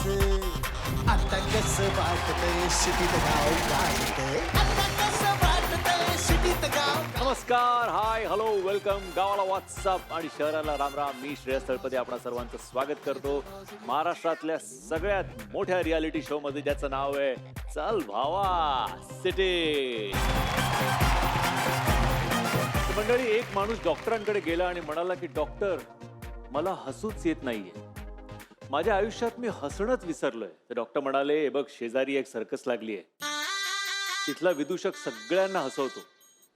आता कसं वाटतंय सिटीत गाव गाजतंय आता कसं वाटतंय सिटीत गाव. नमस्कार, हाय, हॅलो, वेलकम. गावाला व्हॉट्सअप आणि शहराला राम राम. मी श्रेयस तळपदे आपणा सर्वांचं स्वागत करतो महाराष्ट्रातल्या सगळ्यात मोठ्या रियालिटी शो मध्ये, ज्याचं नाव आहे चल भावा सिटी. मंडळी, एक माणूस डॉक्टरांकडे गेला आणि म्हणाला की डॉक्टर, मला हसूच येत नाहीये, माझ्या आयुष्यात मी हसणंच विसरलोय. तर डॉक्टर म्हणाले, हे बघ, शेजारी एक सर्कस लागली आहे, तिथला विदूषक सगळ्यांना हसवतो,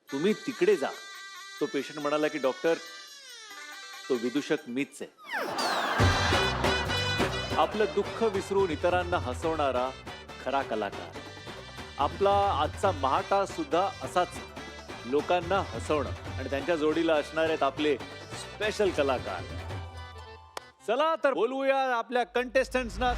तुम्ही तिकडे जा. तो पेशंट म्हणाला की डॉक्टर, तो विदूषक मीच आहे. आपलं दुःख विसरून इतरांना हसवणारा खरा कलाकार. आपला आजचा महाटास सुद्धा असाच, लोकांना हसवणं, आणि त्यांच्या जोडीला असणार आहेत आपले स्पेशल कलाकार. चला तर बोलूया आपल्या कंटेस्टंट्सना.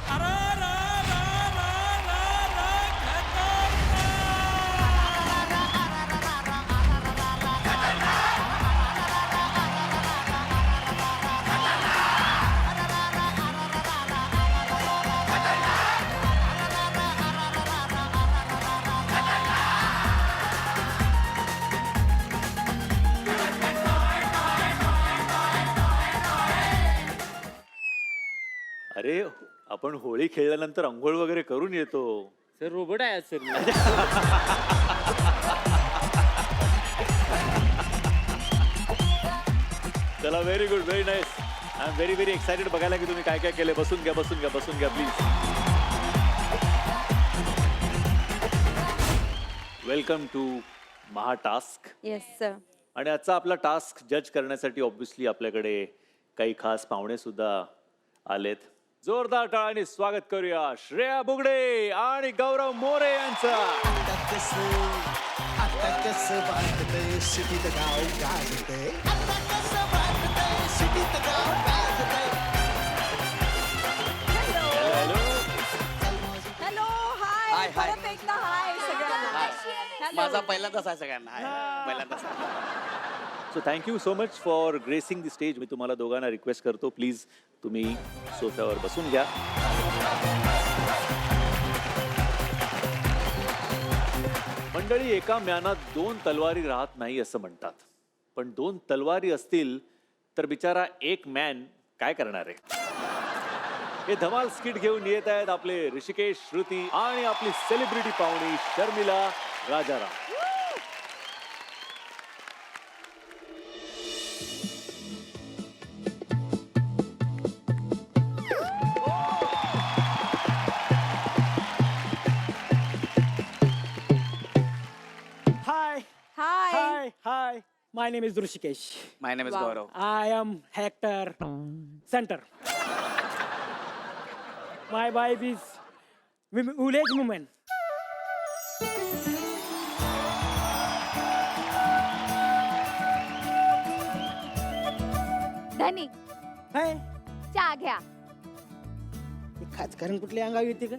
अरे, आपण होळी खेळल्यानंतर अंघोळ वगैरे करून येतो. सर रोबोट आहे सर. चला, very good, very nice. I am very excited बघायला की तुम्ही काय काय केले. बसून घ्या please. Welcome to Maha task. Yes sir. आणि आजचा आपला टास्क जज करण्यासाठी ऑब्व्हियसली आपल्याकडे काही खास पाहुणे सुद्धा आलेत. जोरदार टाळ्यांनी स्वागत करूया श्रेया बुगडे आणि गौरव मोरे यांचं. आता कसं वाटतंय सिटीत गाव गाजतंय आता कसं वाटतंय सिटीत गाव गाजतंय. हॅलो, हाय. परत एकदा हाय सगळ्यांना. माझा पहिल्यांदाच आहे सगळ्यांना. पहिल्यांदाच. So thank you so much for gracing the stage. मी तुम्हाला दोघांना रिक्वेस्ट करतो, प्लीज तुम्ही सोफ्यावर बसून घ्या. मंडळी, एका म्यानात दोन तलवारी राहत नाही असं म्हणतात, पण दोन तलवारी असतील तर बिचारा एक मॅन काय करणार आहे. हे धमाल स्किट घेऊन येत आहेत आपले ऋषिकेश, श्रुती आणि आपली सेलिब्रिटी पाहुणी Sharmila Rajaram. Hi. My name is Rushikesh. My name is Gaurav. I am Hector Center. My wife is village woman. धनी, हाय. चहा घ्या. खाजकारण कुठल्या अंगावर येते का?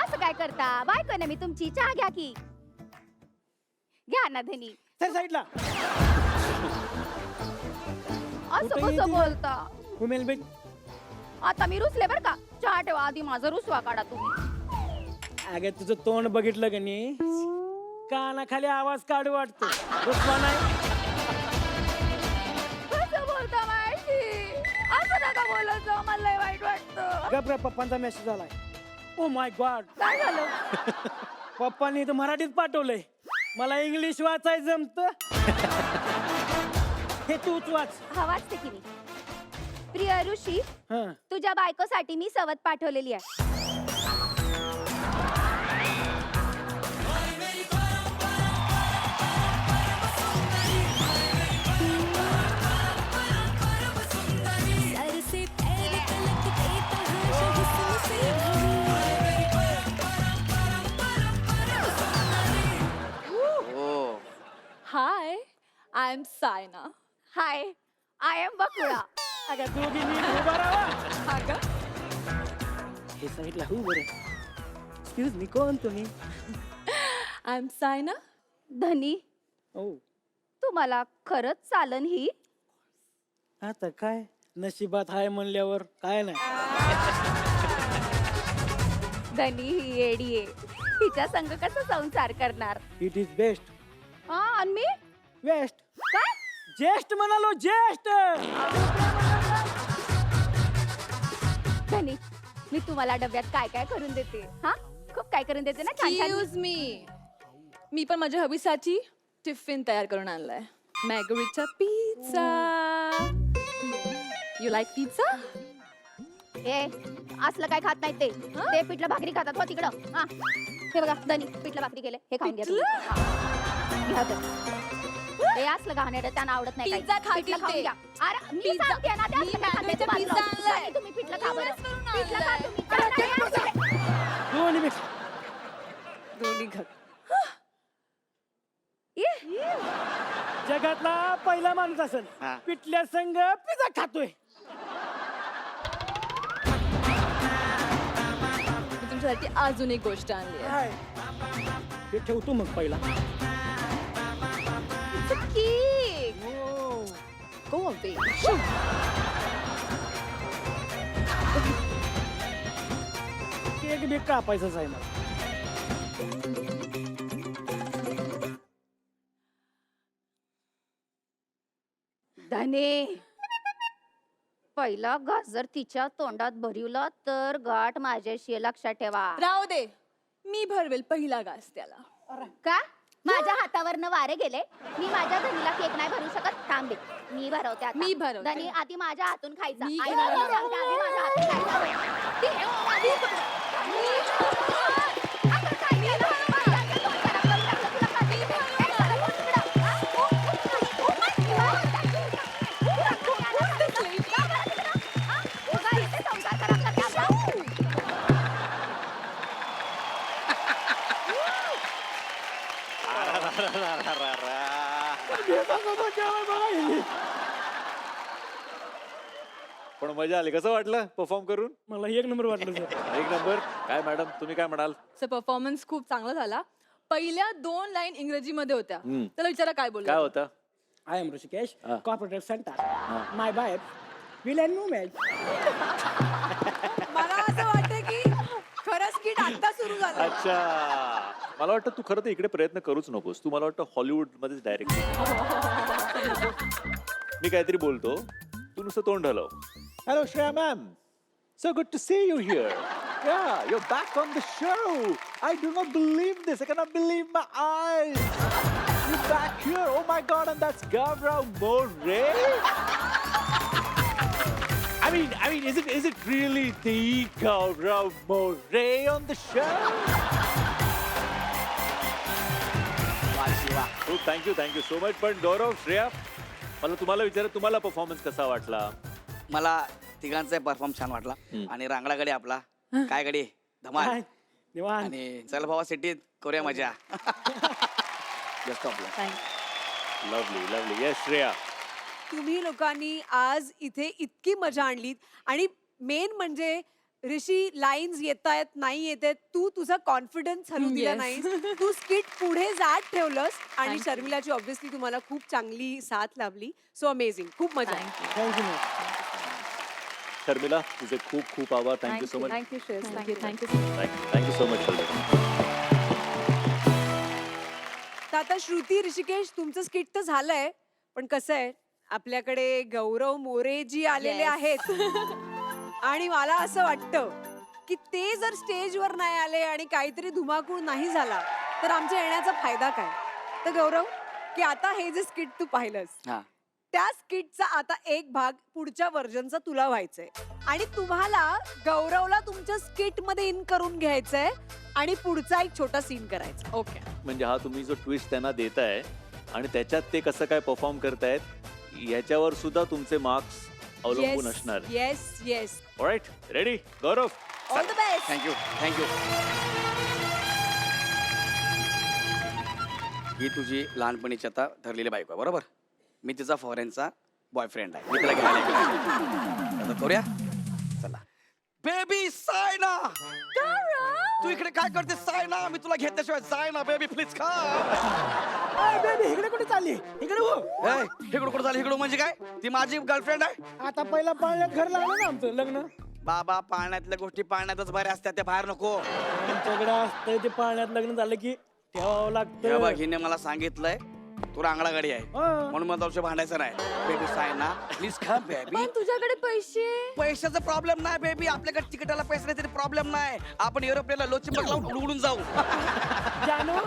असं काय करता? बायको ना मी तुमची, चहा घ्या की. घ्या ना धनी. सर साईडला. असं कुठं कसं येते? बोलता? वुमेन बेट. आता मी रुसले बर का. चहा ठेवा आधी, माझा रुसवा काढा तुम्ही. अगं, तुझं तोंड बघितलं का नाही, कानाखाली आवाज काढू वाटतो. रुसवा नाही. कसं बोलता माहिती? असं नका बोलत जाऊ, मला लय वाईट वाटतं. गप्रा, पप्पांचा मेसेज आलाय. Oh my God. काय झालं? पप्पांनी तर मराठीत पाठवलंय, मला इंग्लिश वाचाय जमत. हे तूच वाच. हा, वाचते की मी. प्रिय ऋषी, हं. तुझ्या बायकोसाठी मी सवत पाठवलेली आहे. Hi, I'm Saina. Hi, I am Bakula. अगं, दोघी नीट उभा राहा. हे साईडला हो बरं. एक्सक्यूज मी, कोण तुम्ही? I'm Saina. धनी, ओ, तुम्हाला खरंच चालन ही? आता काय नशिबात हाय म्हणल्यावर काय नाही. धनी ही येडी आहे. तिच्या संग कसं संसार करणार? It is best. हा आणि मी वेस्ट. काय? ज्येष्ठ म्हणालो, ज्येष्ठ. धनी, मी तुम्हाला डब्यात काय काय करून देते? हा, खूप काय करून देते ना, छान छान. Excuse me. मी पण माझ्या हबीसाठी टिफिन तयार करून आणलाय. Margarita pizza. You like pizza? ए, असलं काय खात नाही ते. ते पिठलं भाकरी खातात हो तिकडं. हा, हे बघा धनी, पिठलं भाकरी केले, हे खाऊन घ्या तुम्ही. हा, घ्या तर. हे असलं घाणेरडं त्यांना आवडत नाही काही. पिझ्झा खातील पिठलं खाऊन ते. घ्या. अरे मी पिझ्झा. सांगते ना, ते मी असलं काय खाते ते मॅगरीचा बाजूला. पिझ्झा आणलाय. धनी, तुम्ही पिठलं खा बरं. US वरून पिठलं खा आणलाय. तुम्ही. अरे, नाही, दोन्ही मिक्स. दोन्ही घर. जगातला पहिला माणूस असेल हा. पिठल्या संग पिझ्झा खातोय. मी तुमच्यासाठी अजून एक गोष्ट आणली आहे. ते ठेवतो मग पहिला. केक. Go away. केक बी कापायचंच आहे मला. धनी, पहिला घास जर तिच्या तोंडात भरिवला तर गाठ माझ्याशी आहे, लक्षात ठेवा. राहू दे. मी भरवेल पहिला घास त्याला. का? माझ्या हातावरनं वारे गेले. मी माझ्या धनीला केक नाही भरू शकत. थांबे, मी भरवते आता. मी भरवते. धनी आधी माझ्या हातून खायचा. मी आई भरवते. मला सांगते, आधी माझ्या हातून खायचा. आता काय केलं? माझ्या तोंडाला करून टाकलं तुला का? ए, चला, बोल तिकडं. हा? Oh my God. का बरं तिकडं? हा? उगा इथे संसार करायला लागला का? पण मजा आली. कसं वाटलं परफॉर्म करून? मला एक नंबर वाटलं सर. एक नंबर. काय मॅडम, तुम्ही काय म्हणाल? सर परफॉर्मन्स खूप चांगला झाला. पहिल्या 2 लाईन इंग्रजीमध्ये होत्या. हम्म. त्याला विचारा काय बोलला. काय होतं? आय एम ऋषिकेश, हा. Corporator center. My bye will and no match. मला असं वाटतं की खरंच की आता सुरू झालं. अच्छा, मला वाटतं तू खरं तर इकडे प्रयत्न करूच नकोस. तू मला वाटतं हॉलिवूड मध्येच डायरेक्ट. मी काहीतरी बोलतो, तू नुसतं तोंड हलव. Hello Shreya ma'am, so good to see you here. Yeah, you're back on the show. I do not believe this. I cannot believe my eyes. You're back here. Oh my God, and that's Gaurav More. I mean, is it really the Gaurav More on the show? Oh, thank you so much. पण गौरव, श्रेया, मला तुम्हाला विचार, तुम्हाला performance कसा वाटला? मला तिघांचा perform छान वाटला. आणि रांगडाकडे आपला काय गडी धमाल. काय? निवांत. आणि चल भावा सिटीत करूया मजा. लवली. येस श्रेया. तुम्ही लोकांनी आज इथे इतकी मजा आणलीत आणि मेन म्हणजे ऋषी लाईन्स येतायत नाही येतात, तू तुझा कॉन्फिडन्स हलू दिला Yes. नाहीस. तू स्किट पुढे जात ठेवलंस आणि Thank you. शर्मिलाची ऑब्व्हियसली तुम्हाला खूप चांगली साथ लाभली. सो अमेझिंग, खूप मजा आली. Thank you ma'am. शर्मिला, तुझे खूप खूप आभार. Thank you so much. Thank you thank you thank you so much Sharmila. तर आता श्रुती, ऋषिकेश, तुमचं स्किट तर झालंय, पण कसं आहे आपल्याकडे गौरव मोरे जी आलेले Yes. आहेत आणि मला असं वाटतं की ते जर स्टेजवर नाही आले आणि काहीतरी धुमाकूळ नाही झाला तर आमच्या येण्याचा फायदा काय. तर गौरव, की आता हे जे स्किट तू पाहिलंस, हा. त्या स्किटचा आता एक भाग पुढच्या व्हर्जनचा तुला व्हायचंय आणि तुम्हाला गौरवला तुमच्या स्किट मध्ये इन करून घ्यायचंय आणि पुढचा एक छोटा सीन करायचा. ओके. म्हणजे हा तुम्ही जो ट्विस्ट त्यांना देताय आणि त्याच्यात ते कसं काय परफॉर्म करतायत याच्यावर सुद्धा तुमचे मार्क्स अवलंबून असणार. Yes. Alright, ready Gaurav? All the best. Thank you. ही तुझी लहानपणीची आता ठरलेली बायको आहे बरोबर. मी तिचा फॉरेनचा बॉयफ्रेंड आहे. मी तिला घ्यायला गेलो. आता करूया. चला. बेबी सायना, तू इकडे काय करते सायना? मी तुला घेतल्याशिवाय सायना बेबी प्लीज का. बेबी इकडे कुठे चालली? इकडे हो. इकडं कुठं झालं? इकडं म्हणजे काय? ती माझी गर्लफ्रेंड आहे. आता पहिला पाळण्यात घर लागलं ना आमचं लग्न. बाबा पाळण्यातल्या गोष्टी पाळण्यातच बऱ्या असतात, त्या बाहेर नको. तुमच्याकडे असतंय ते पाळण्यात लग्न झालं की ठेवावं हे लागतं. बघ, हिने मला सांगितलंय तू रांगडा गाडी आहे हा. म्हणून मला तुझ्या भांडायचं नाही. Baby Saina please come baby. पण तुझ्याकडे पैसे पैशाचा प्रॉब्लेम नाही बेबी, आपल्याकडे तिकिटाला पैसे नाही तरी प्रॉब्लेम नाही. आपण एरोप्लेनला लोचिंबक लावून उडून जाऊ. जानू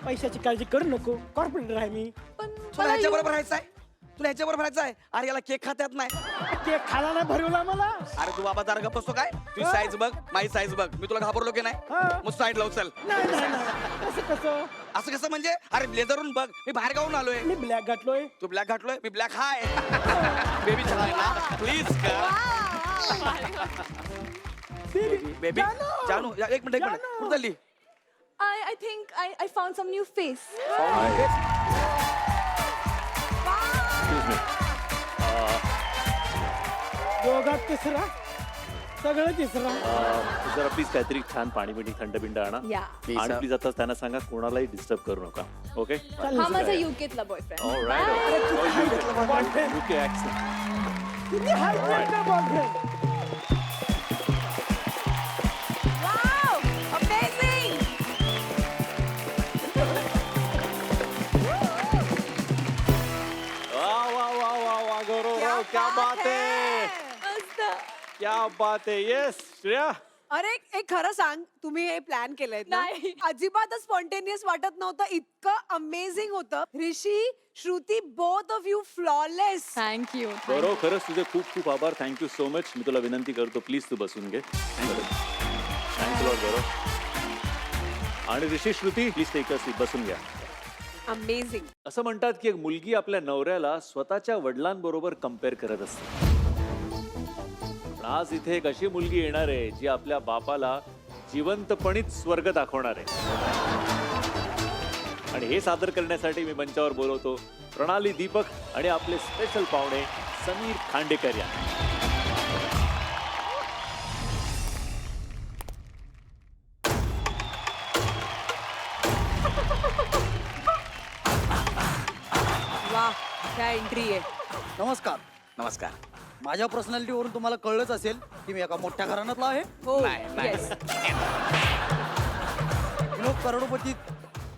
पैशाची काळजी करू नको, कॉर्पोरेटर आहे मी. पण तुला ह्याच्या बरोबर राहायचं आहे, तुला ह्याच्या बरोबर राहायचं आहे. अरे याला केक खाता येत नाही. केक खायला नाही भरवला मला. अरे तू बाबा जरा गप्प बसतो काय? तुझी साईज बघ, माझी साईज बघ, मी तुला घाबरलो की नाही? हा. मग साईड लाव चल. नाही नाही नाही. कसं कसं असं कसं म्हणजे? अरे ब्लेझरवरून बघ, मी बाहेर गावून आलोय. मी ब्लॅक घातलोय. तू ब्लॅक घातलोय, मी ब्लॅक हाय. बेबी छान आहे ना, प्लीज बेबी. जानू एक मिनिट कुठं चालली? I think I found some new face. दोघात तिसरा, सगळं तिसरा. जरा प्लीज काहीतरी छान पाणी बिणी थंड बिंड आणा. Yeah. आणि प्लीज आता त्यांना सांगा कोणालाही डिस्टर्ब करू नका. ओके हा माझा युकेतला बॉयफ्रेंड. UK accent. किती हाय ना बॉयफ्रेंड. वाह वाह वाह वाह वाह गौरव, क्या बात है, क्या बात है. येस श्रेया. अरे एक खरं सांग, तुम्ही हे प्लॅन केलंय ना, नाही. अजिबातच स्पॉन्टेनियस वाटत नव्हतं. इतकं अमेझिंग होतं. Rishi, Shruti, both of you flawless. Thank you. Gaurav खरंच तुझे खूप खूप आभार. Thank you so much. मी तुला विनंती करतो प्लीज तू बसून घे. Thank you lot Gaurav. आणि Rishi, Shruti please take a seat, बसून घ्या. अमेझिंग. असं म्हणतात की एक मुलगी आपल्या नवऱ्याला स्वतःच्या वडिलांबरोबर कम्पेअर करत असते. पण आज इथे एक अशी मुलगी येणार आहे जी आपल्या बापाला जिवंतपणीच स्वर्ग दाखवणार आहे. आणि हे सादर करण्यासाठी मी मंचावर बोलवतो प्रणाली दीपक आणि आपले स्पेशल पाहुणे समीर खांडेकर यांना. वा, क्या एंट्री आहे. नमस्कार. नमस्कार. माझ्या पर्सनॅलिटीवरून तुम्हाला कळलंच असेल की मी एका मोठ्या घराण्यातला आहे. हो, नाही, नाही. yes. करोडपती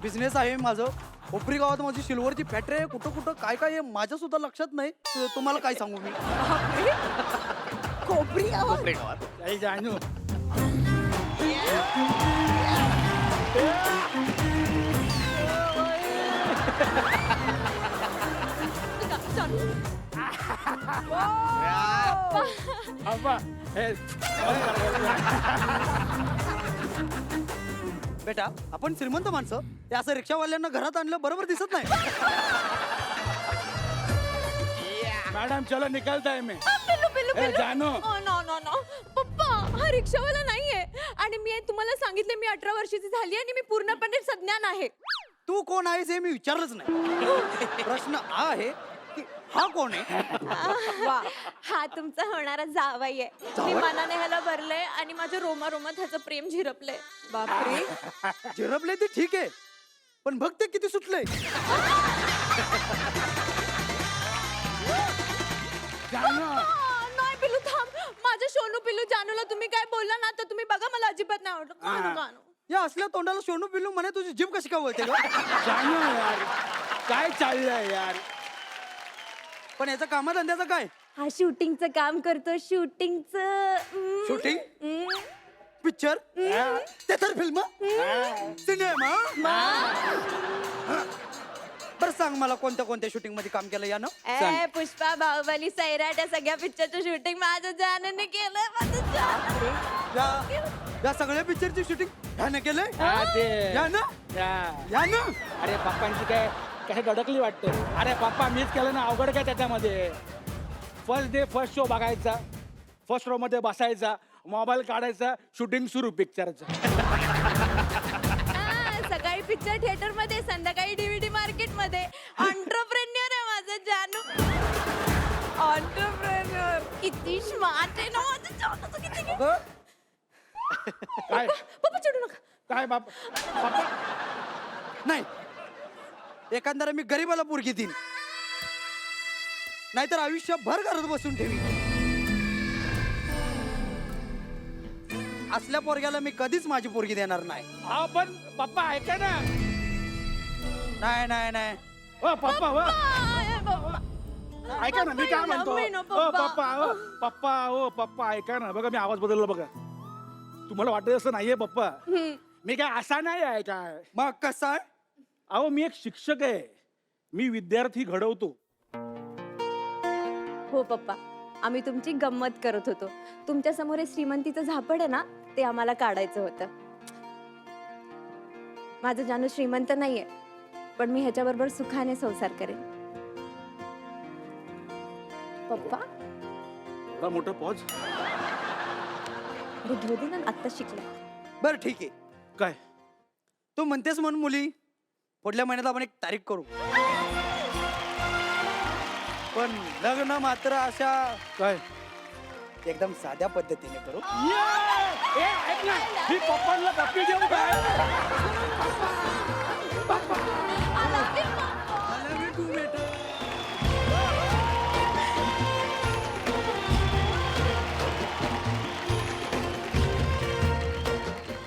बिझनेस आहे माझं. कोपरी गावात माझी सिल्वरची फॅक्टरी आहे. कुठं कुठं काय काय आहे माझ्या सुद्धा लक्षात नाही. तुम्हाला काय सांगू मी. कोपरी गावात. कोपरे गावात. काही जानू. आबा, हे, बेटा आपण श्रीमंत माणसं ते असं रिक्षावाल्यांना घरात आणलं बरोबर दिसत नाही. मॅडम चलो निकलता है मैं. पिल्लू पिल्लू ए, पिल्लू. जानू. नो नो नो पप्पा, हा रिक्षावाला नाहीये. आणि मी तुम्हाला सांगितले मी 18 वर्षाची झाली आणि मी पूर्णपणे सज्ञान आहे. तू कोण आहेस हे मी विचारलंच नाही. प्रश्न हा आहे की हा कोण आहे. वा. हा तुमचा होणारा जावाई आहे. मी मनाने ह्याला भरलंय आणि माझ्या रोमा रोमात ह्याचं प्रेम झिरपलंय. बापरे. झिरपले ते ठीक आहे पण बघते किती सुटलंय. नाही पिल्लू थांब. माझ्या सोनू पिल्लू जानूला तुम्ही काय बोलला ना तर तुम्ही बघा मला अजिबात नाही आवडत. गाणं. या असल्या तोंडाला सोनू पिल्लू म्हणे तुझी जीभ कशी काय वळते ग? जानू यार, काय चाललंय यार. पण याचा कामाधंद्याचं काय. हा शूटिंगचं काम करतो. शूटिंगचं शूटिंग पिक्चर ते तर फिल्म सिनेमा. बरं सांग मला कोणत्या कोणत्या शूटिंग मध्ये काम केलं यानं. ए पुष्पा, बाहुबली, सैराट या सगळ्या पिक्चरचं शूटिंग माझं जानूने केलंय. माझं जानू. या सगळ्या पिक्चरची शूटिंग ह्यानं केलंय. हा, ते यानं या. यानं अरे पप्पांची काय काय गडकली वाटते. अरे पप्पा मीच केलं ना, अवघड काय त्याच्यामध्ये. फर्स्ट डे फर्स्ट शो बघायचा, फर्स्ट रो मध्ये बसायचा, मोबाईल काढायचा, शूटिंग सुरू पिक्चरचं. सकाळी पिक्चर थिएटर मध्ये, संध्याकाळी डीव्हीडी मार्केट मध्ये. एंटरप्रेन्योर आहे माझं जानू. एंटरप्रेन्योर. किती स्मार्ट आहे ना माझं जानू. किती काय पप्पा चिडू नका. काय बाप पप्पा. नाही एखाद्याला मी गरीबाला पोरगी देईन नाहीतर आयुष्यभर घरात बसून ठेवी. असल्या पोरग्याला मी कधीच माझी पोरगी देणार नाही. हा पण पप्पा ऐका ना. नाही नाही नाही. ओ पप्पा हो. ऐका ना मी काय म्हणतो. ओ पप्पा ओ पप्पा ओ पप्पा ऐका ना. बघा मी आवाज बदलला बघा. तुम्हाला वाटत असं नाहीये पप्पा. मी काय असा नाही आहे काय. मग कसं आहे? अहो मी एक शिक्षक आहे. मी विद्यार्थी घडवतो. हो पप्पा, आम्ही तुमची गंमत करत होतो. तुमच्या समोर हे श्रीमंतीचं झापड आहे ना, ते आम्हाला काढायचं होतं. माझं जानू श्रीमंत नाहीये, पण मी ह्याच्याबरोबर सुखाने संसार करेन. पप्पा एवढा मोठा पॉज. अरे घेऊ दे ना, आत्ता शिकले. बरं ठीक आहे. काय तू म्हणतेस म्हणून मुली पुढल्या महिन्यात आपण एक तारीख करू. पण लग्न मात्र अशा काय एकदम साध्या पद्धतीने करू. ए, ऐक ना मी पप्पांना पप्पी देऊ काय.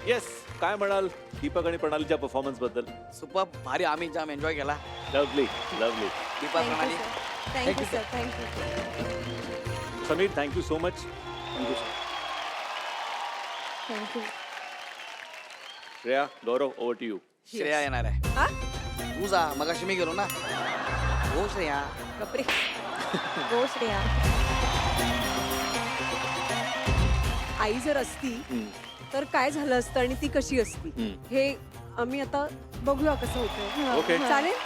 येस, काय म्हणाल दीपक आणि प्रणालीच्या परफॉर्मन्स बद्दल? सुपर भारी. आम्ही जाम एन्जॉय केला. Lovely lovely. Deepa Pranali thank you sir, thank you. Sameer, thank you so much. Thank you. Shreya, Gaurav, over to you. Shreya येणार आहे. हा? तू जा, मगाशी मी गेलो ना. हो श्रेया. बापरे. गो श्रेया. आई जर असती तर काय झालं असतं आणि ती कशी असती हे आम्ही आता बघूया कसं होतं. ओके. चालेल.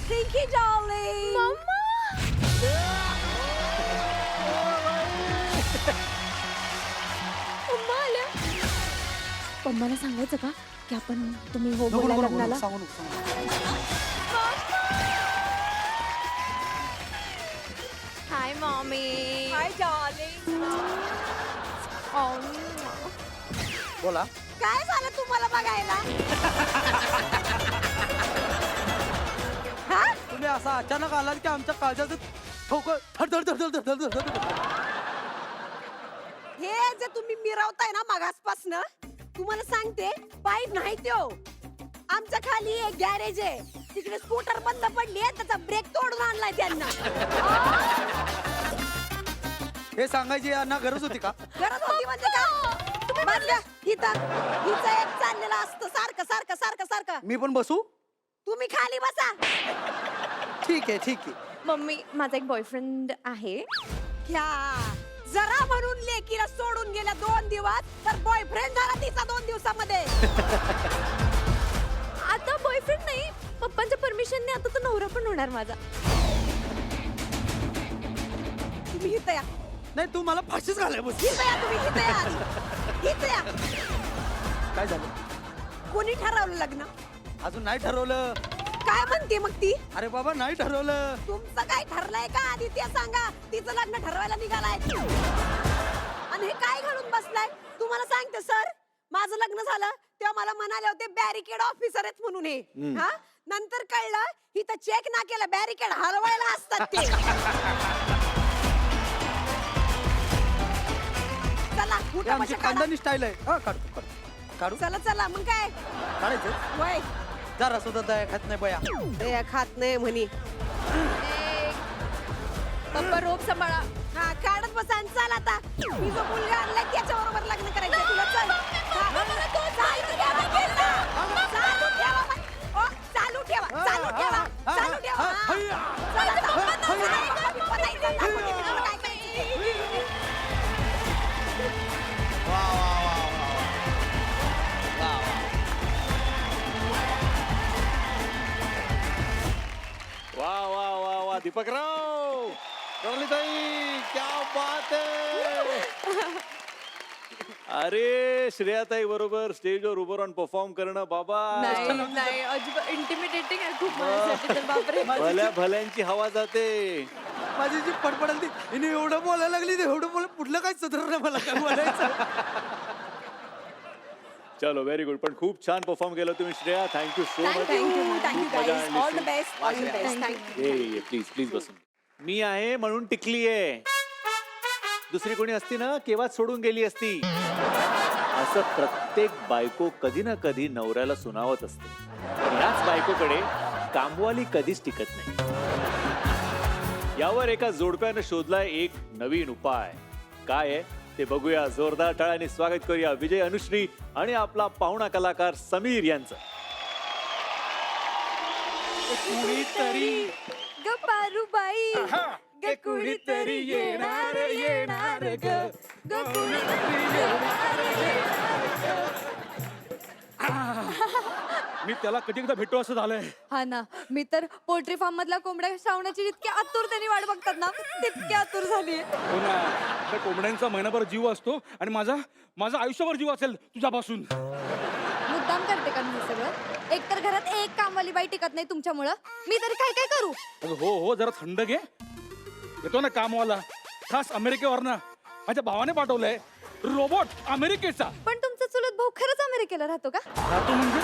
Thank you darling. मम्मा आल्या. पप्पाला सांगायचं का की आपण तुम्ही हो नको, बोला नको, नको, लग्नाला? नको, सांगू नको, सांगू नको. हाय मम्मी. Hi darling. बोला. काय झालं तुम्हाला बघायला? हा? तुम्ही असा अचानक आलात की आमच्या काळजाचं ठोकं धड. हे जे तुम्ही मिरवताय ना मागासपासनं, तुम्हाला सांगते पाईप नाही त्यो. आमच्या खाली एक गॅरेज आहे, तिकडे स्कूटर बंद पडली आहे, त्याचा ब्रेक तोडून आणलाय त्यांना. हे सांगायची यांना गरज होती का? गरज होती म्हणजे का? बघा, हिचं एक चाललेलं असतं सारखं. मी पण बसू? तुम्ही खाली बसा. ठीक आहे. मम्मी, माझा एक बॉयफ्रेंड आहे. घ्या. जरा म्हणून लेकीला सोडून गेल्या 2 दिवस तर बॉयफ्रेंड झाला तिचा 2 दिवसामध्ये. आता बॉयफ्रेंड नाही, पप्पांच्या परमिशनने आता तो नवरा पण होणार माझा. तुम्ही इथं या. नाही तू मला फाशीच घालाय बस. इथं या तुम्ही, इथं या आधी. इथं या. काय झालं? कोणी ठरवलं लग्न? अजून नाही ठरवलं. काय म्हणते मग ती? अरे बाबा नाही ठरवलं. तुमचं काय ठरलंय का आधी ते सांगा. तिचं लग्न ठरवायला निघालाय आणि हे काय घालून बसलाय? तुम्हाला सांगते सर, माझं लग्न झालं तेव्हा मला म्हणाले होते बॅरिकेड ऑफिसर आहेत म्हणून हे. हा, नंतर कळलं इथं चेक ना केलं बॅरिकेड हलवायला असतात ते. चला हे उठा आमची बशा काढा. खानदानी स्टाईल आहे. हा काढू. चला मग काय काढायचं. वय जरा सुद्धा दया खात नाही बया. दया खात नाही म्हणी. पप्पा रोप सांभाळा. हा काढत बसा आणि चाल आता. मी जो मुलगा आणलाय त्याच्याबरोबर लग्न करायचं तुला. चल चालू ठेवा. वा दीपकराव, प्रणालीताई, क्या बात है. अरे श्रेयाताई बरोबर स्टेजवर उभं राहून परफॉर्म करणं बाबा, नाही अजिबात इंटिमिडेटिंग आहे खूप माझ्यासाठी तर. बापरे. भल्या भल्यांची हवा जाते. माझी जी पडपडल ती हिने एवढं बोलायला लागली, एवढं बोल पुढलं काय सुधार नाही मला काय बोलायचं. चलो व्हेरी गुड. पण खूप छान परफॉर्म केलं तुम्ही Shreya. Thank you so much. Thank you guys. All the best. All the best. Thank you. ये प्लीज बसून. मी आहे म्हणून टिकली आहे. दुसरी कोणी असती ना केव्हाच सोडून गेली असती. असं प्रत्येक बायको कधी ना कधी नवऱ्याला सुनावत असते. पण याच बायकोकडे कामवाली कधीच टिकत नाही. यावर एका जोडप्यानं शोधलाय एक नवीन उपाय. काय आहे ते बघूया. जोरदार टाळ्याने स्वागत करूया विजय, अनुश्री आणि आपला पाहुणा कलाकार समीर यांचं. कुणीतरी ग पारूबाई ग कुणीतरी येणार येणार ग ग कुणीतरी येणार, मी त्याला कधी एकदा भेटू असं झालंय. हा ना, मी तर पोल्ट्री फार्म मधल्या कोंबड्या श्रावणाची जितकी आतुरतेने वाट बघतात ना तितकी आतुर झाली. हो ना, त्या कोंबड्यांचा महिनाभर जीव असतो आणि माझा आयुष्यभर जीव असेल तुझ्यापासून. मुद्दाम करते का मी हे सगळं? एकतर घरात एक कामवाली बाई टिकत नाही तुमच्यामुळं, मी तरी काय काय करू? अगं हो जरा थंड घे. येतो ना कामवाला, खास अमेरिकेवरनं माझ्या भावाने पाठवलंय. रोबोट अमेरिकेचा. पण तुमचा चुलत भाऊ खरंच अमेरिकेला राहतो का? राहतो म्हणजे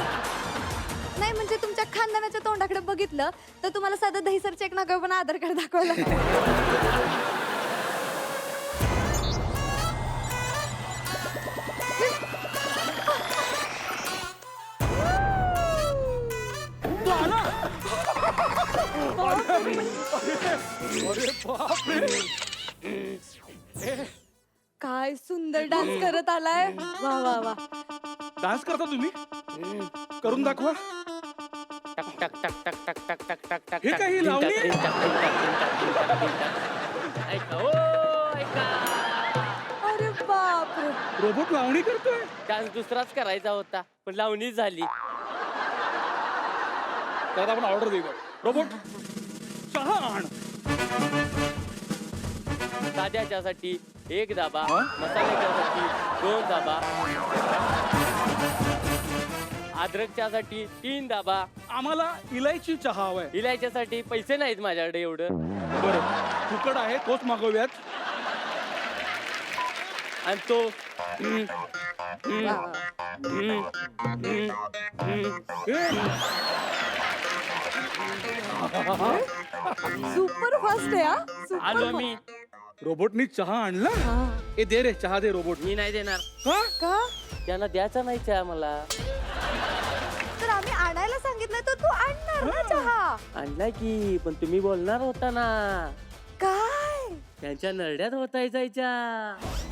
नाही म्हणजे तुमच्या खानदानाच्या तोंडाकडे बघितलं तर तुम्हाला साधं दहीसर चेक नका पण आधार कार्ड दाखवायला लागतं. अरे बापरे. काय सुंदर डान्स करत आलाय. वा वा वा. डान्स करता तुम्ही? करून दाखवा. हे काही लावणी आहे? अरे बापरे. रोबोट लावणी करतोय. डान्स दुसराच करायचा होता पण लावणी झाली. तर आपण ऑर्डर देऊ. रोबोट चहा आण. साध्या चहासाठी 1 दाबा, मसाला चहासाठी 2 दाबा, अद्रक चहासाठी 3 दाबा. आम्हाला इलायची चहा हवाय. इलायच्यासाठी पैसे नाहीत माझ्याकडे एवढं. बरं फुकट आहे तोच मागवूयात. आणि तो सुपर फास्ट आहे हा. आलो मी. रोबोटनी चहा आणला. ए दे रे चहा दे रोबोट. मी नाही देणार. हा? का? त्यांना द्यायचा नाही चहा मला. तर आम्ही आणायला सांगितलं तर तू आणणार ना चहा. आणलाय की पण तुम्ही बोलणार होता ना काय? त्यांच्या नरड्यात होताय जायच्या.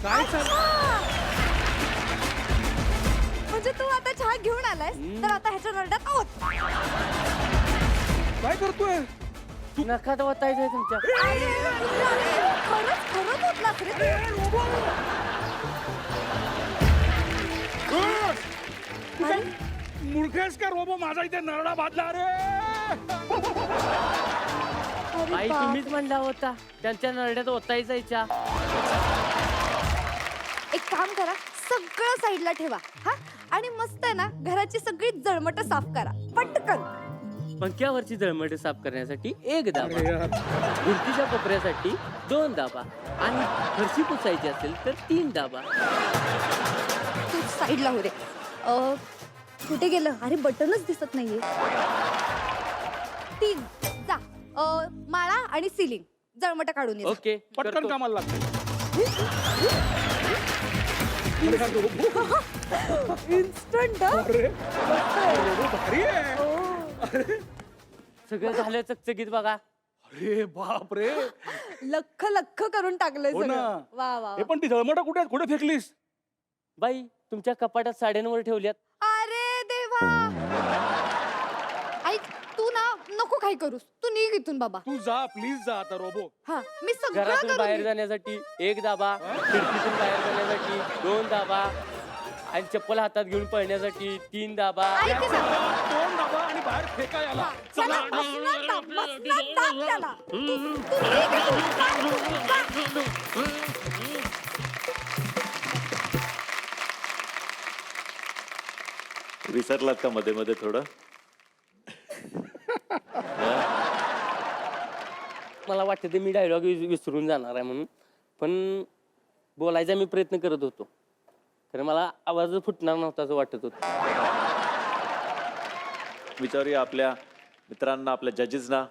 काय म्हणजे तू आता चहा घेऊन आलायस तर आता ह्याच्या नरड्यात आहोत. काय करतोय? नखात होतायचंय तुमच्या. खरंच खरंच होतलास रे तू. अरे, मूर्खेस का रोबो माझा इथे नरडा बांधला रे. अरे आई बाप. तुम्हीच म्हणला होता त्यांच्या नरड्यात होताय जायच्या. एक काम करा, सगळं साईडला ठेवा हा आणि मस्त आहे ना घराची सगळी जळमट साफ करा पटकन. पंख्यावरची जळमटे साफ करण्यासाठी 1 दाबा, अरे यार. भिंतीच्या कोपऱ्यासाठी 2 दाबा आणि फरशी पुसायची असेल तर 3 दाबा. तू साईडला हो रे. कुठे गेलं? अरे बटनच दिसत नाहीये. 3 जा. माळा आणि सिलिंग जळमट काढून ये. ओके पटकन करतो. कामाला लागते. इन्स्टंट अरे रोबो भारी आहे. सगळं झालं चकचकीत बघा. अरे बाप रे. लख लख करून टाकलंय हो ना. सगळं. वा वा हे पण ती जळमटा कुठे कुठे फेकलीस? बाई तुमच्या कपाटात साड्यांवर ठेवल्यात. अरे देवा. ऐक तू ना नको काय करूस. तू निघ इथून बाबा. तू जा प्लीज जा आता रोबो. हा मी सगळं घरातून करून बाहेर घेईन. जाण्यासाठी 1 दाबा, खिडकीतून बाहेर जाण्यासाठी 2 दाबा आणि चप्पल हातात घेऊन पळण्यासाठी 3 दाबा. ऐक ना. दोन डबा आणि बाहेर फेका याला. चला, बसणार दाब, बसणार दाब त्याला. तू निघ इथून. जा. विसरलात का मध्ये मध्ये थोडं? मला वाटतं ते मी डायलॉग विसरून जाणार आहे म्हणून, पण बोलायचा मी प्रयत्न करत होतो कारण मला आवाज फुटणार नव्हता असं वाटत होतं. विचारूया आपल्या मित्रांना, आपल्या जजेसना.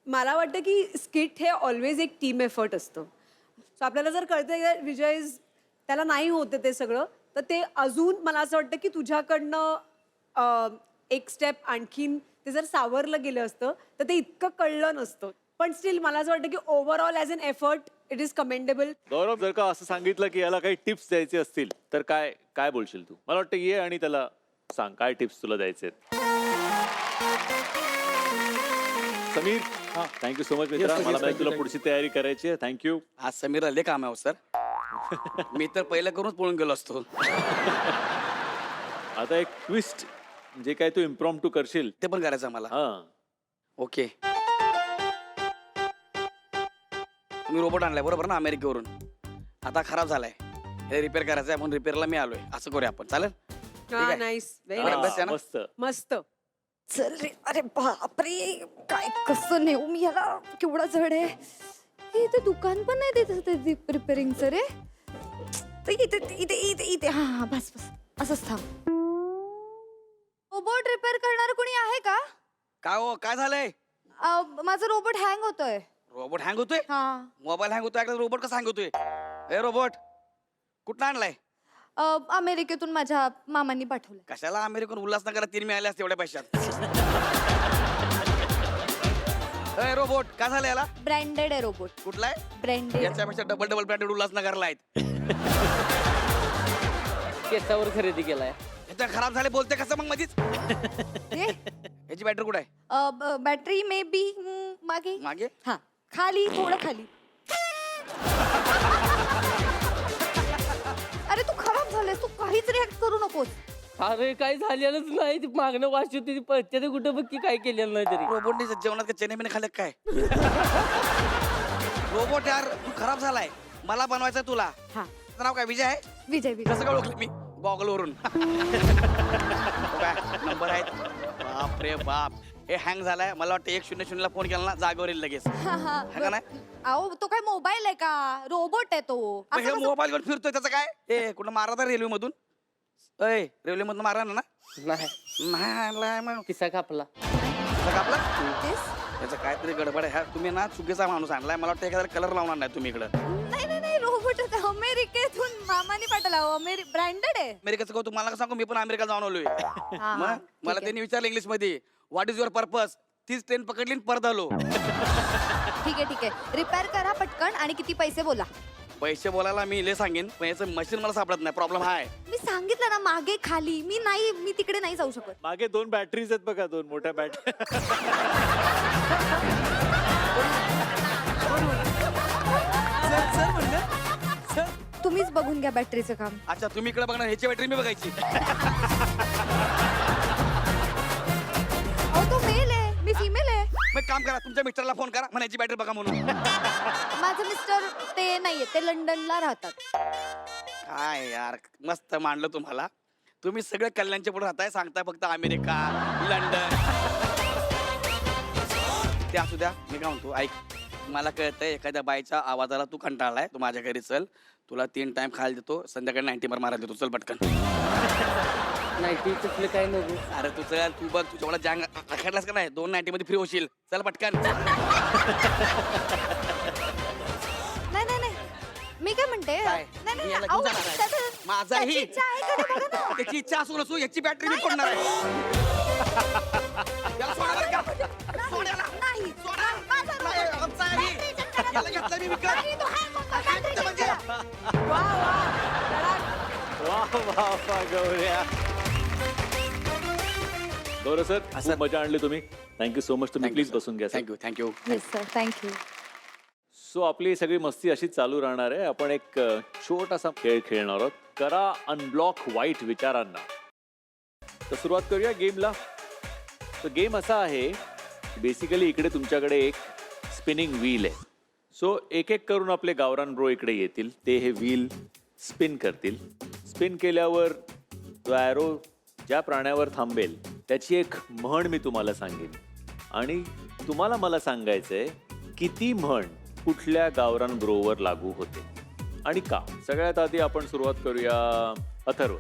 मला वाटतं की स्किट हे ऑलवेज एक टीम एफर्ट असतं. सो आपल्याला जर कळतंय विजय त्याला नाही होते ते सगळं, तर ते अजून मला असं वाटतं की तुझ्याकडनं एक स्टेप आणखीन ते जर सावरलं गेलं असतं तर ते इतकं कळलं नसतं. पण स्टील मला असं वाटतं की overall as an effort it is commendable. Gaurav, जर का असं सांगितलं की याला काही टिप्स द्यायचे असतील तर काय काय बोलशील तू? मला वाटतं ये आणि त्याला सांग काय टिप्स तुला द्यायचे. समीर, थँक्यू सो मच मित्रा. sir, मला yes, माहिती thank you, तुला पुढची तयारी करायची आहे. थँक्यू. आज समीर आले काम आहे सर. मी तर पहिलं करूनच पळून गेलो असतो. आता एक ट्विस्ट, जे काय तू इम्प्रॉम्प्टू करशील ते पण करायचं मला. हा. ओके. तुम्ही रोबोट आणलाय बरोबर ना अमेरिकेवरून. आता खराब झालाय, हे रिपेअर करायचं आहे म्हणून रिपेअरला मी आलोय. असं करूया आपण, चालेल? आहे. नाईस, व्हेरी हा. नाईस, बस आहे ना? मस्त. मस्त. चल रे. अरे बापरे, काय कसं नेऊ मी याला, केवढा जड आहे. हे इथे दुकान पण नाही देत ते रिपेअरिंगचं रे. तर इथे इथे इथे इथे हा हा, बस बस असंच थांब. रोबोट रिपेअर करणार कोणी आहे का? काय हो, काय झालंय? माझा रोबोट हँग होतोय. रोबोट हँग होतोय? हा. मोबाईल हँग होतोय, रोबोट कसा हँग होतोय? ए रोबोट कुठं आणलाय? अमेरिकेतून माझ्या मामांनी पाठवलं. कशाला अमेरिकन? उल्हासनगरात 3 मिळाले असते एवढ्या पैशात. ए रोबोट काय झालं याला? ब्रँडेड आहे रोबोट. कुठला आहे? ब्रँडेड. याच्यापेक्षा डबल डबल ब्रँडेड उल्हासनगरला आहेत. केसावर खरेदी केलाय. ह्याच्या खराब झाले बोलते कसं मग मधीच? याची बॅटरी कुठे आहे? बॅटरी मे बी मागे. मागे? हा, खाली, थोडं खाली. अरे तू खराब झालाय, तू काहीच रिॲक्ट करू नकोस. अरे काही झालेलंच नाही. ती मागणं वाशी होती, ती पळते ते कुठं बघ की काय केलेलं नाही तरी. रोबोटने जेवणात का चणे बिने खाल्ले काय? रोबोट यार तू खराब झालाय. मला बनवायचं तुला. हा. तुझं नाव काय? विजय आहे? विजय विजय. कसं काय ओळखलं मी? गॉगल वरून. नंबर आहेत. बाप रे बाप. हे हँग झालाय. मला वाटतं 100 ला फोन केला ना जागेवर येईल लगेच. है का नाही? अहो तो काय मोबाईल आहे का? रोबोट आहे तो. मग असं हे कसं- मोबाईल घेऊन फिरतोय त्याचं काय? ए कुठं मारा तर रेल्वे मधून? अय रेल्वे मधून मारा ना? नाही, नाही आणलाय मग. किस्सा कापला. कसं कापला? तेच. त्याचं काहीतरी गडबड आहे. हा, तुम्ही ना चुकीचा माणूस आणलाय. मला वाटतं एखादा कलर लावणार नाही तुम्ही इकडं. नाही नाही नाही, रोबोट अमेरिकेतून मामाने पाठवला. ब्रँडेड आहे. अमेरिकेचं कहू तुम्हाला का सांगू? मी पण अमेरिका जाऊन आलोय. हा, मग ठीक मला आहे. त्यांनी विचारलं इंग्लिश मध्ये व्हॉट इज युअर पर्पज. तीच ट्रेन पकडली आणि परत आलो. ठीक आहे ठीक आहे, रिपेअर करा पटकन आणि किती पैसे बोला. पैसे बोलायला मी इले सांगेन पण याचं मशीन मला सापडत नाही. प्रॉब्लेम हा आहे. मी सांगितलं ना मागे खाली. मी तिकडे नाही जाऊ शकत. मागे 2 बॅटरीज आहेत बघा, 2 मोठ्या बॅटरी. सर म्हणलं सर तुम्हीच बघून घ्या बॅटरीचं काम. अच्छा तुम्ही इकडे बघणार, ह्याची बॅटरी मी बघायची. अहो तो मेल आहे, मी फिमेल आहे. मग काम करा, तुमच्या मिस्टरला फोन करा म्हणायची बॅटरी बघा म्हणून. माझं मिस्टर ते नाहीये, ते लंडनला राहतात. काय यार मस्त मांडलं तुम्हाला. तुम्ही सगळे कल्याणच्या पुढे राहताय, सांगताय फक्त अमेरिका लंडन. ते असू द्या. मी काय म्हणतो ऐक, मला कळतंय एखाद्या बाईच्या आवाजाला तू कंटाळलाय. तू माझ्या घरी चल, तुला 3 टाइम खायला देतो, संध्याकाळी 90 मारायला देतो. चल पटकन. नाही ती तसलं काय नको. अरे तू चल, तू बघ तुझ्या मला जँग आखडलास का नाही, 2 90 मध्ये फ्री होशील. चल पटकन. नाही नाही नाही, मी काय म्हणते. काय? नाही नाही, मी याला अहो, घेऊन जाणार आहे. त्याचं- माझाही. त्याची इच्छा आहे का ते बघा ना. त्याची इच्छा असू नसू याची बॅटरी मी फोडणार आहे. याला सोडा बरं का? सोड याला. नाही. सोडा. माझा नाही, रोबोट. आमचा आहे. बॅटरी check करा. याला घेतलं मी विकत. नाही, तो hang होतो. बॅटरी check म्हणजे. करा. वा वा धडाक. वा वा वा गौऱ्या. गौरव सर, खूप मजा आणली तुम्ही. Thank you so much. तुम्ही प्लीज बसून घ्या. Thank you thank you. Yes, sir. Thank you. So आपली सगळी मस्ती अशीच चालू राहणार आहे. आपण एक छोटासा खेळ खेळणार आहोत. करा अनब्लॉक वाईट विचारांना. तर सुरुवात करूया गेमला. तर गेम असा आहे, बेसिकली इकडे तुमच्याकडे एक स्पिनिंग व्हील आहे. सो एक एक करून आपले गावरान ब्रो इकडे येतील. ते हे व्हील स्पिन करतील. स्पिन केल्यावर तो ॲरो ज्या प्राण्यावर थांबेल त्याची एक म्हण मी तुम्हाला सांगेन आणि तुम्हाला मला सांगायचंय किती म्हण कुठल्या गावरान ब्रोवर लागू होते आणि का. सगळ्यात आधी आपण सुरुवात करूया अथर्व.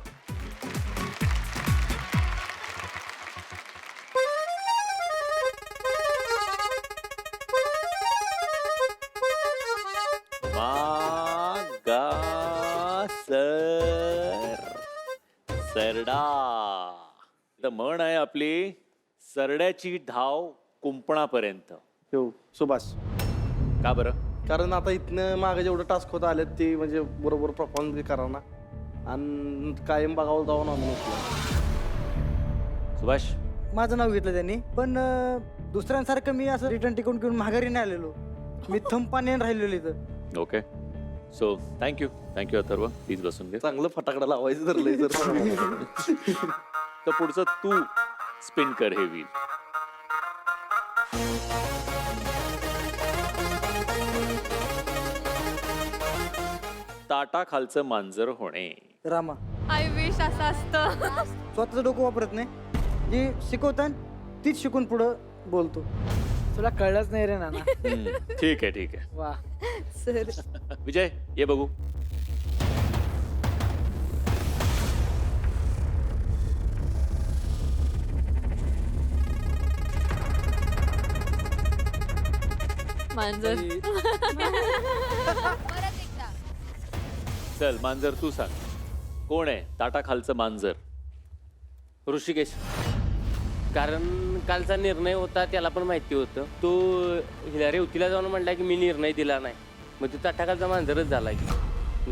सरडा. तर म्हण आहे आपली, सरड्याची धाव कुंपणापर्यंत. हो सुभाष. का बरं? कारण आता इथनं मागे जेवढं टास्क होत आले ते म्हणजे बरोबर परफॉर्मन्स करा ना आणि कायम बघावं जाऊन आम्ही. सुभाष, माझं नाव घेतलं त्यांनी, पण दुसऱ्यांसारखं मी असं रिटर्न टिकून घेऊन माघारी नाही आलेलो. मी थंपाने राहिलेलो इथं. Okay. So thank you Atharva. Please बसून घे. चांगलं फटाकडा लावायचं धरलंय जर. तर पुढचं तू स्पिन कर हे व्हील. ताटा खालचं मांजर होणे. रामा आय विश असं असतं. स्वतःचं डोकं वापरत नाही, जे शिकवतात तीच शिकून पुढं बोलतो. तुला कळलंच नाही रे नाना. ठीक आहे. वा. सर विजय, ये बघू. मांजर. परत एकदा. चल मांजर तू सांग, कोण आहे ताटा खालचं मांजर? ऋषिकेश. कारण कालचा निर्णय होता त्याला पण माहिती होतं. तो हिला रेवतीला जाऊन म्हणला की मी निर्णय दिला नाही, मग तो ताटाखालचा मांजरच झाला की.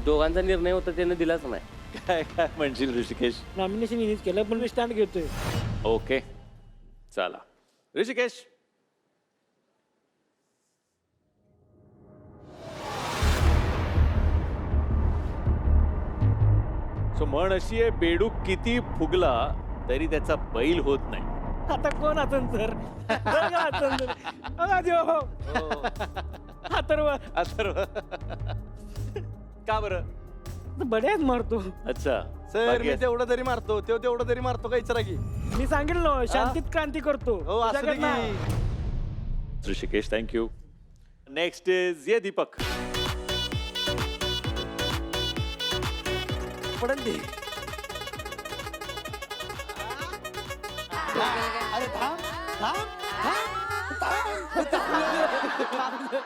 दोघांचा निर्णय होता त्यानं दिलाच नाही. काय म्हणशील ऋषिकेश? नॉमिनेशन इनीच केलं, पण मी स्टँड घेतोय. ओके चला ऋषिकेश. सो म्हण अशी आहे, बेडूक किती फुगला तरी त्याचा बैल होत नाही. आता कोण असन सर? अथर्व. का बरं? बड्याच मारतो. अच्छा सर बाकी मी तेवढं तरी मारतो, तो तेवढं तरी मारतो का इचरा की. मी सांगितलं शांतीत क्रांती करतो. हो असं तुझ्याकडे नाही. की. ऋषिकेश थँक्यू. नेक्स्ट इज ये दीपक. पडन ते.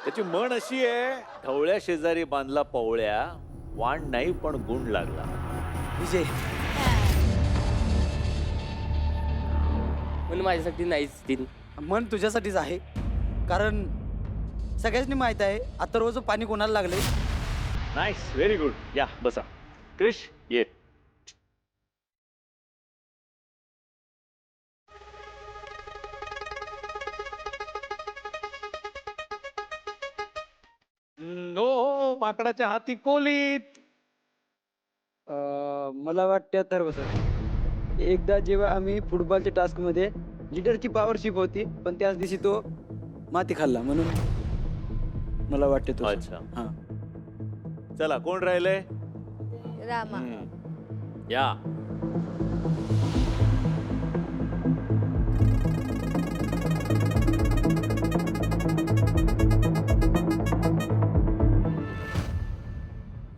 त्याची म्हण अशी आहे, ढवळ्या शेजारी बांधला पवळ्या, वाण नाही पण गुण लागला. विजय पण माझ्यासाठी नाहीच तीन. मन तुझ्यासाठीच आहे, कारण सगळ्यांनी माहित आहे अथर्वचं पाणी कोणाला लागले. Nice, very good. या बसा. क्रिश ये. नो माकडाच्या हाती कोलीत. मला वाटतं अथर्व सर, एकदा जेव्हा आम्ही फुटबॉलच्या टास्क मध्ये लीडरची पॉवरशिप होती, पण त्याच दिवशी तो माती खाल्ला, म्हणून मला वाटते तो. अच्छा हा. चला कोण राहिले? रामा. या.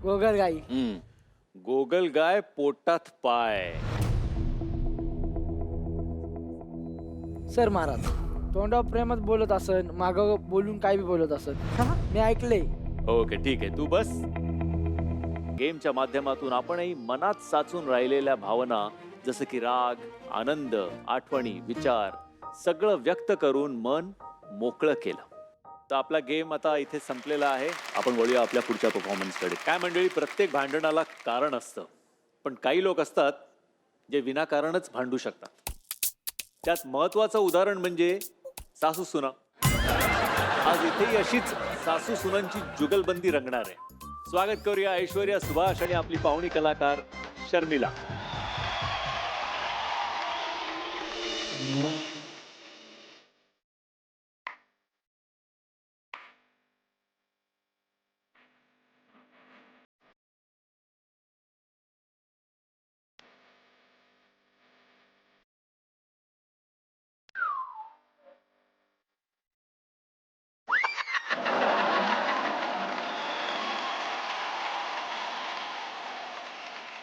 गोगलगाई. गोगल गाय पोटात पाय. सर महाराज, तोंडावर प्रेमच बोलत असन, माग बोलून काय बी बोलत असन, मी ऐकले. ओके ठीक आहे, तू बस. गेमच्या माध्यमातून आपणही मनात साचून राहिलेल्या भावना, जसं की राग, आनंद, आठवणी, विचार सगळं व्यक्त करून मन मोकळं केलं. तर आपला गेम आता इथे संपलेला आहे. आपण वळूया आपल्या पुढच्या परफॉर्मन्सकडे. काय मंडळी, प्रत्येक भांडणाला कारण असतं, पण काही लोक असतात जे विनाकारणच भांडू शकतात. त्यात महत्वाचं उदाहरण म्हणजे सासू सुना. आज इथेही अशीच सासू सुनांची जुगलबंदी रंगणार आहे. स्वागत करूया ऐश्वर्या, सुभाष आणि आपली पाहुणी कलाकार शर्मिला.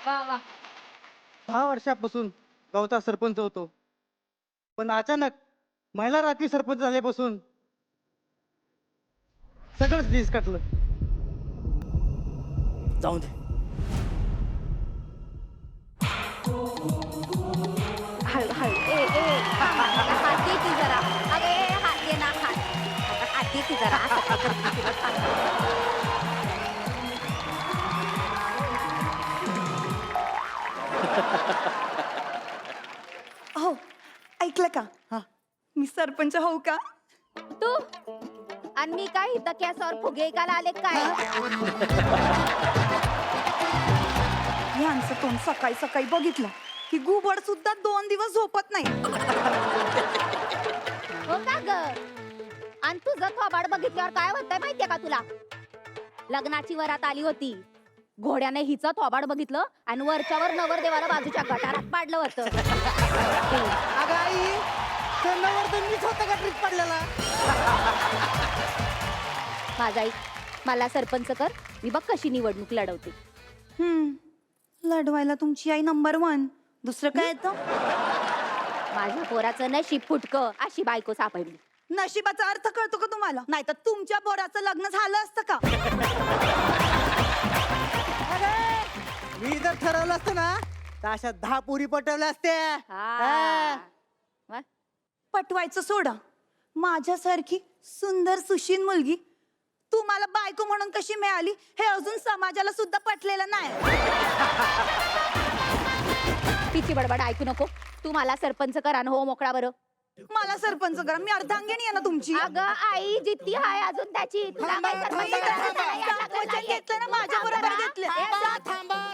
वा वा. 6 वर्षापासून गावचा सरपंच होतो, पण अचानक महिला रात्री सरपंच झाल्यापासून सगळंच डिस्कटलं. जाऊ दे. हळू हळू हात दे की जरा. अगे हात दे ना, हात दे की जरा. असं काय करते तुला सांगते. हो ऐकलं का मी सरपंच होऊ का? तू आणि मी काय इथं कॅसवर फुगे ऐकायला आले काय? यांचं तोंड सकाळी सकाळी बघितलं की गुबड सुद्धा 2 दिवस झोपत नाही. हो का ग? आणि तुझं थोबाड बघितल्यावर काय होतंय माहितीये का तुला? लग्नाची वरात आली होती, घोड्याने हिचं थोबाड बघितलं आणि वरच्यावर नवरदेवाला बाजूच्या गटारात पाडलं होतं. अगं आई ते नवरदेव मीच होतं का ट्रिक पडलेला? माझा आई, मला सरपंच कर, मी बघ कशी निवडणूक लढवते. लढवायला तुमची आई नंबर 1. दुसरं काय येतं? माझ्या पोराचं नशीब फुटकं, अशी बायको सापडली. नशिबाचा अर्थ कळतो का तुम्हाला? नाही तर तुमच्या पोराचं लग्न झालं असतं का? मी जर ठरवलं असतं ना तर अशा 10 पुरी पटवल्या असत्या. हा. वा. पटवायचं सोडा, माझ्यासारखी सुंदर सुशील मुलगी तुम्हाला बायको म्हणून कशी मिळाली हे अजून समाजाला सुद्धा पटलेलं नाही. तिची बडबड ऐकू नको. तू मला सरपंच करा ना, हो मोकळा बरं. मला सरपंच करा, मी अर्धांगिनी आहे ना तुमची. अगं आई, जिद्दी आहे अजून त्याची. तुला काय सरपंच करायचं नाही, याला लागलं वचन नाहीये. घेतलं ना माझ्या बरोबर घेतलं.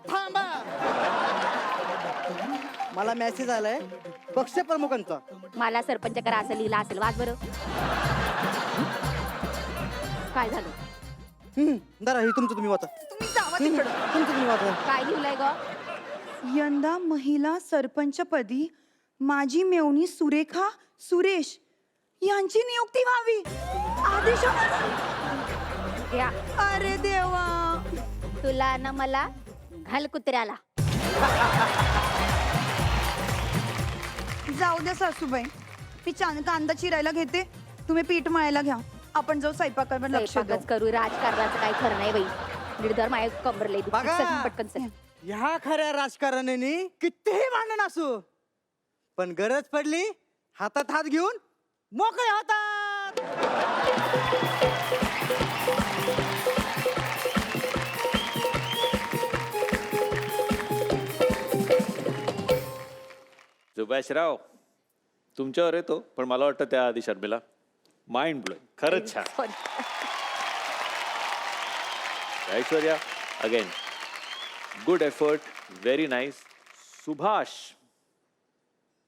थांबा. मला मेसेज आलाय पक्ष प्रमुखांचा. मला सरपंच करा असं लिहिलं असेल, वाच बरं. काय झालं? जरा हे तुमचं तुम्ही वाचा. तुम्ही जावा तिकडं. तुमचं तुम्ही वाचा. काय लिहिलंय ग? यंदा महिला सरपंचपदी माझी मेवणी सुरेखा सुरेश यांची नियुक्ती व्हावी. आदेश. या, अरे देवा. तुला ना मला घाल कुत्र्याला. जाऊ द्या सासूबाई, मी कांदा चिरायला घेते, तुम्ही पीठ मळायला घ्या. आपण जाऊ स्वयंपाकावर लक्ष देऊ. स्वयंपाकच करू, राजकारणाचं काही खरं नाही बाई. निर्धार माझ्या कंबरले बघा. पटकन चल. ह्या खऱ्या राजकारण्याने कितीही भांडण असू पण गरज पडली हातात हात घेऊन मोकळे होतात. सुभाषराव, तुमच्यावर येतो, पण मला वाटतं त्या आधी शर्मिला माइंड ब्लोइंग, खरंच छान. Aishwarya, again good effort, very nice. Subhash,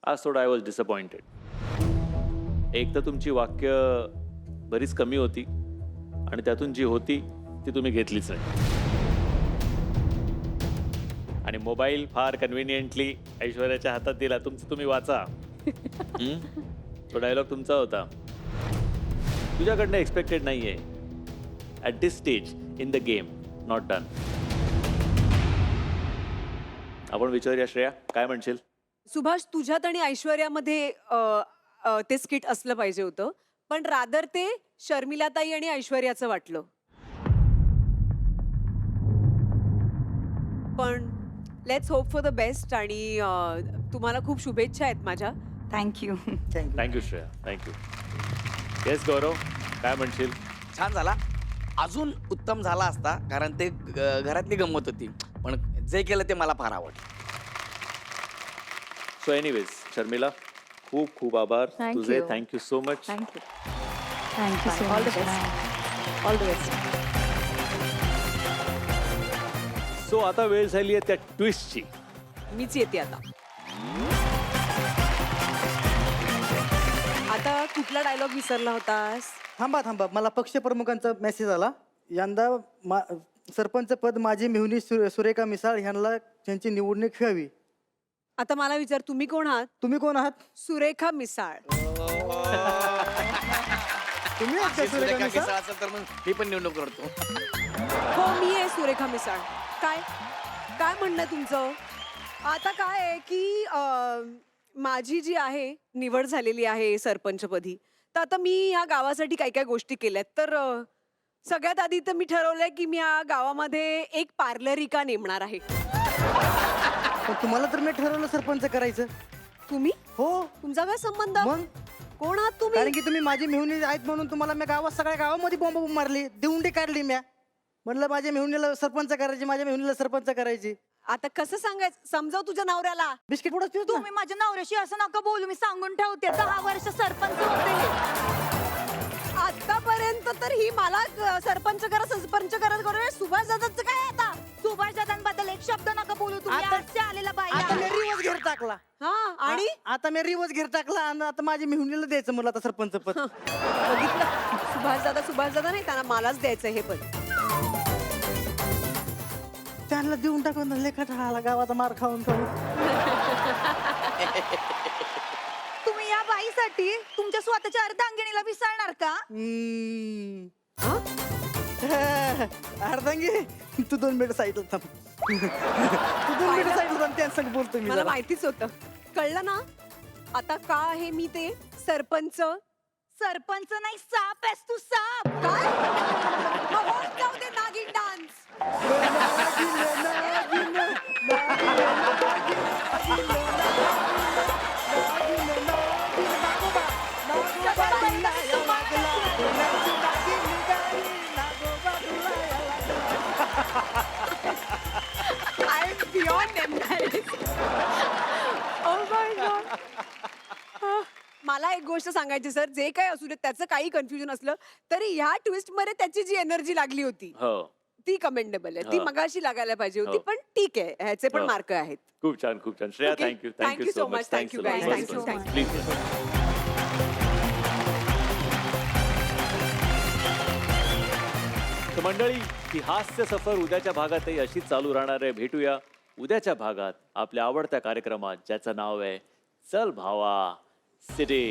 आज थोडं आय वॉज डिसअपॉइंटेड. एक तर तुमची वाक्य बरीच कमी होती आणि त्यातून जी होती ती तुम्ही घेतलीच नाही. आणि मोबाईल फार कन्व्हिनियंटली ऐश्वर्याच्या हातात दिला. तुमचं तुम्ही वाचा. तो डायलॉग तुमचा होता. तुझ्याकडनं एक्सपेक्टेड नाहीये. At this stage in the game, not done. आपण विचारूया श्रेया, काय म्हणशील? सुभाष, तुझ्यात आणि ऐश्वर्यामध्ये ते स्किट असलं पाहिजे होतं, पण रादर ते शर्मिलाताई आणि ऐश्वर्याचं वाटलं. पण let's hope for the best आणि तुम्हाला खूप शुभेच्छा आहेत माझ्या. Thank you. Thank you Shreya, thank you. Yes Gaurav, काय म्हणशील? छान झाला. अजून उत्तम झाला असता कारण ते घरातली गंमत होती, पण जे केलं ते मला फार आवडलं. सो एनिवेज शर्मिला, खूप खूप आभार Thank तुझे. you. Thank you so much. Thank you. Thank you so all the much. Best. All the best. So आता वेळ झाली आहे त्या ट्विस्टची. मीच येते आता. आता कुठला डायलॉग विसरला होतास? थांबा, मला पक्ष प्रमुखांचा मेसेज आला. यंदा सरपंच पद माझी मेहुणी सुरेखा मिसाळ यांना त्यांची निवडणूक व्हावी. आता मला विचार, तुम्ही कोण आहात? तुम्ही कोण आहात? सुरेखा मिसाळ. तुम्ही आहात का अशी सुरेखा सुरेखा मिसाळ? मिसाळ असेल तर मग मी पण निवडणूक करतो. हो, मी आहे सुरेखा मिसाळ. काय काय म्हणणं तुमचं? आता काय आहे की माझी जी आहे निवड झालेली आहे सरपंचपदी, तर आता मी ह्या गावासाठी काय काय गोष्टी केल्यात. तर सगळ्यात आधी तर मी ठरवलंय की मी या गावामध्ये एक पार्लरिका नेमणार आहे. पण तुम्हाला तर मी ठरवलं सरपंच करायचं. तुम्ही हो तुमचा काय संबंध मग कोण आहात तुम्ही कारण की तुम्ही माझी मेहुणी आहेत म्हणून तुम्हाला मी गावात सगळ्या गावामध्ये बॉम्ब मारली देऊंडी काढली म्या. म्हणलं माझ्या मेहुणीला सरपंच करायची माझ्या मेहुणीला सरपंच करायची. आता कसं सांगायचं समजाव तुझ्या नवऱ्याला बिस्किट पुढे पिऊ तुम्ही माझ्या नवऱ्याशी असं नका बोलू मी सांगून ठेवते 10 वर्ष सरपंच होते. आतापर्यंत तर ही मला सरपंच करा सुभाष दादाचं काय आता सुभाष दादांबद्दल एक शब्द नका बोलू तुम्ही आता- आजच्या आलेला बाई आता मी रिवर्स घेर टाकला. हा आणि आता मी रिवर्स घेर टाकला आणि आता माझी मेहुणीला द्यायचं मला आता सरपंच पद. बघितलं सुभाष दादा नाही त्यांना मलाच द्यायचं हे पण त्यांना देऊन टाकून लेखा आला गावाचा मार खाऊन खाऊन. तुम्ही या बाईसाठी तुमच्या स्वतःच्या अर्धांगिनीला विसरणार का? अर्धांगी तू 2 मिनिट साईडला थांब. तू 2 मिनिट साईडला थांब त्यांच्यासाठी बोलतो मी मला जरा. माहितीच होतं कळलं ना आता का आहे मी ते सरपंच सरपंच नाही साप आहेस तू साप. काय मग होत जाऊ दे nagin dance I am beyond embarrassed oh my God मला एक गोष्ट सांगायची सर जे काही असू दे त्याचं काही कन्फ्युजन असलं तरी ह्या ट्विस्ट मध्ये त्याची जी एनर्जी लागली होती हो ती कमेंडेबल आहे ती हा. मगाशी लागायला पाहिजे होती हो. पण ठीक आहे ह्याचे पण हो. मार्क आहेत खूप छान Shreya. Okay. Thank you Thank you so much. Thank you guys. Thank you. Please. तर मंडळी ही हास्य सफर उद्याच्या भागातही अशीच चालू राहणार आहे. भेटूया उद्याच्या भागात आपल्या आवडत्या कार्यक्रमात ज्याचं नाव आहे चल भावा सिटी.